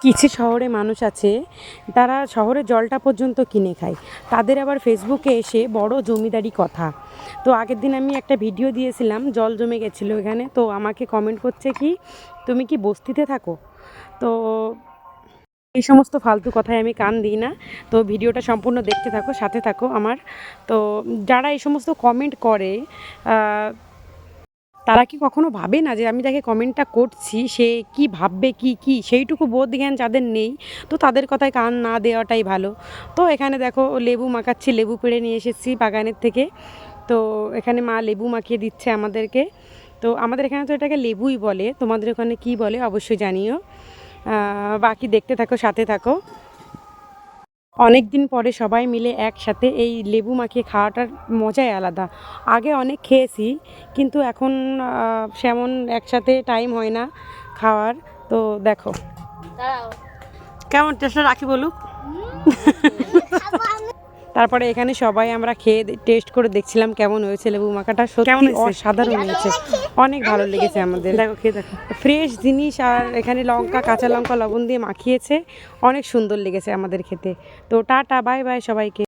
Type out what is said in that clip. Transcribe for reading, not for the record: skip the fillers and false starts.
কিছু শহরে মানুষ আছে তারা শহরের জলটা পর্যন্ত কিনে খায়, তাদের আবার ফেসবুকে এসে বড় জমিদারি কথা। তো আগের দিন আমি একটা ভিডিও দিয়েছিলাম, জল জমে গেছিলো এখানে, তো আমাকে কমেন্ট করছে কি তুমি কি বস্তিতে থাকো। তো এই সমস্ত ফালতু কথায় আমি কান দিই না। তো ভিডিওটা সম্পূর্ণ দেখতে থাকো, সাথে থাকো আমার। তো যারা এই সমস্ত কমেন্ট করে তারা কি কখনো ভাবে না যে আমি যাকে কমেন্টটা করছি সে কি ভাববে, কি সেইটুকু বোধ জ্ঞান যাদের নেই, তো তাদের কথায় কান না দেওয়াটাই ভালো। তো এখানে দেখো লেবু মাখাচ্ছি, লেবু পেড়ে নিয়ে এসেছি বাগানের থেকে। তো এখানে মা লেবু মাখিয়ে দিচ্ছে আমাদেরকে। তো আমাদের এখানে তো এটাকে লেবুই বলে, তোমাদের ওখানে কি বলে অবশ্যই জানিও। বাকি দেখতে থাকো, সাথে থাকো। অনেক দিন পরে সবাই মিলে একসাথে এই লেবু মাখিয়ে খাওয়াটার মজাই আলাদা। আগে অনেক খেয়েছি, কিন্তু এখন সেমন একসাথে টাইম হয় না খাওয়ার। তো দেখো কেমন টেস্টটা রাখি বলুক। তারপরে এখানে সবাই আমরা খেয়ে টেস্ট করে দেখছিলাম কেমন হয়েছে লেবু মাখাটা। সত্যি অসাধারণ হয়েছে, অনেক ভালো লেগেছে আমাদের। দেখো খেয়ে দেখো, ফ্রেশ জিনিস, আর এখানে লঙ্কা, কাঁচা লঙ্কা, লবণ দিয়ে মাখিয়েছে, অনেক সুন্দর লেগেছে আমাদের খেতে। তো টাটা, বাই বাই সবাইকে।